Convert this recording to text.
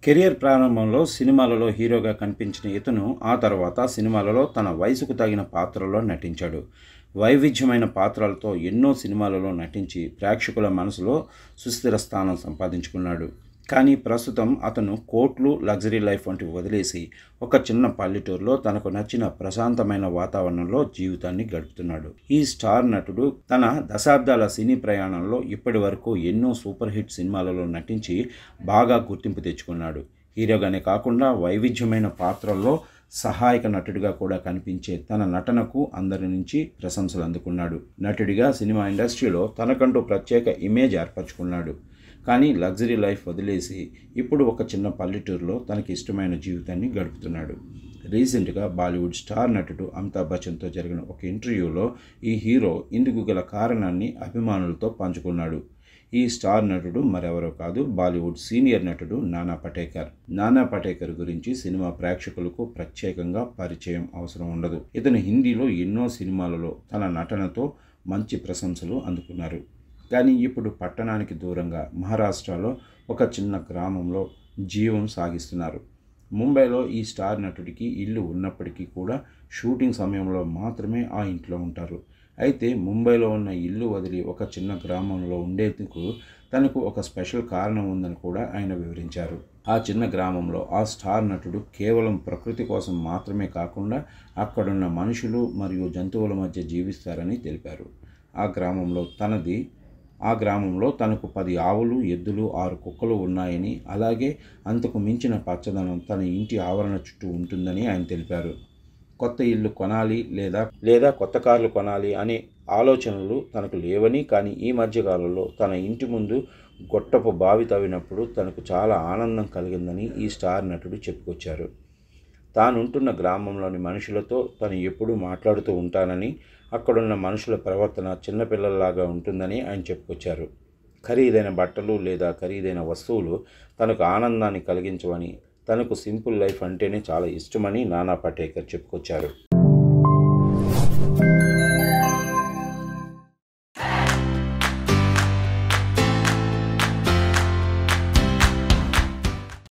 Career ప్రారంభంలో సినిమాలలో హీరోగా కనిపించిన ఇతను ఆ తర్వాత సినిమాలలో తన వయసుకు తగిన పాత్రల్లో నటించాడు. వైవిధ్యమైన పాత్రలతో ఎన్నో సినిమాలలో నటించి ప్రేక్షకుల మనసులో సుస్థిర స్థానం సంపాదించుకున్నాడు. కానీ ప్రస్తుతం అతను కోట్లు, లగ్జరీ లైఫ్ వంటివి వదిలేసి ఒక చిన్న పల్లెటూరులో తనకు నచ్చిన ప్రశాంతమైన వాతావరణంలో జీవితాన్ని గడుపుతున్నాడు. ఈ స్టార్ నటుడు తన దశాబ్దాల సినీ ప్రయాణంలో ఇప్పటి వరకు ఎన్నో సూపర్ హిట్ సినిమాలలో నటించి బాగా గుర్తింపు తెచ్చుకున్నాడు. హీరోగానే కాకుండా వైవిధ్యమైన పాత్రల్లో సహాయక నటుడిగా కూడా కనిపించే తన నటనకు అందరి నుంచి ప్రశంసలు అందుకున్నాడు. నటుడిగా సినిమా ఇండస్ట్రీలో తనకంటూ ప్రత్యేక ఇమేజ్ ఏర్పరచుకున్నాడు. కానీ లగ్జరీ లైఫ్ వదిలేసి ఇప్పుడు ఒక చిన్న పల్లెటూరులో తనకి ఇష్టమైన జీవితాన్ని గడుపుతున్నాడు. రీసెంట్గా బాలీవుడ్ స్టార్ నటుడు అమితాబ్ బచ్చన్తో జరిగిన ఒక ఇంటర్వ్యూలో ఈ హీరో ఇందుకు గల కారణాన్ని అభిమానులతో పంచుకున్నాడు. ఈ స్టార్ నటుడు మరెవరో కాదు, బాలీవుడ్ సీనియర్ నటుడు నానా పటేకర్. నానా పటేకర్ గురించి సినిమా ప్రేక్షకులకు ప్రత్యేకంగా పరిచయం అవసరం ఉండదు. ఇతను హిందీలో ఎన్నో సినిమాలలో తన నటనతో మంచి ప్రశంసలు అందుకున్నారు. కానీ ఇప్పుడు పట్టణానికి దూరంగా మహారాష్ట్రలో ఒక చిన్న గ్రామంలో జీవం సాగిస్తున్నారు. ముంబైలో ఈ స్టార్ నటుడికి ఇల్లు ఉన్నప్పటికీ కూడా షూటింగ్ సమయంలో మాత్రమే ఆ ఇంట్లో ఉంటారు. అయితే ముంబైలో ఉన్న ఇల్లు వదిలి ఒక చిన్న గ్రామంలో ఉండేందుకు తనకు ఒక స్పెషల్ కారణం ఉందని కూడా ఆయన వివరించారు. ఆ చిన్న గ్రామంలో ఆ స్టార్ నటుడు కేవలం ప్రకృతి కోసం మాత్రమే కాకుండా అక్కడున్న మనుషులు మరియు జంతువుల మధ్య జీవిస్తారని తెలిపారు. ఆ గ్రామంలో తనకు 10 ఆవులు, ఎద్దులు, 6 కుక్కలు ఉన్నాయని, అలాగే అంతకు మించిన పచ్చదనం తన ఇంటి ఆవరణ చుట్టూ ఉంటుందని ఆయన తెలిపారు. కొత్త ఇల్లు కొనాలి లేదా కొత్త కార్లు కొనాలి అనే ఆలోచనలు తనకు లేవని, కానీ ఈ మధ్యకాలంలో తన ఇంటి ముందు గొట్టపు బావి తవ్వినప్పుడు తనకు చాలా ఆనందం కలిగిందని ఈ స్టార్ నటుడు చెప్పుకొచ్చారు. తానుంటున్న గ్రామంలోని మనుషులతో తను ఎప్పుడూ మాట్లాడుతూ ఉంటానని, అక్కడున్న మనుషుల ప్రవర్తన చిన్నపిల్లల్లాగా ఉంటుందని ఆయన చెప్పుకొచ్చారు. ఖరీదైన బట్టలు లేదా ఖరీదైన వస్తువులు తనకు ఆనందాన్ని కలిగించవని, తనకు సింపుల్ లైఫ్ అంటేనే చాలా ఇష్టమని నానా పటేకర్ చెప్పుకొచ్చారు.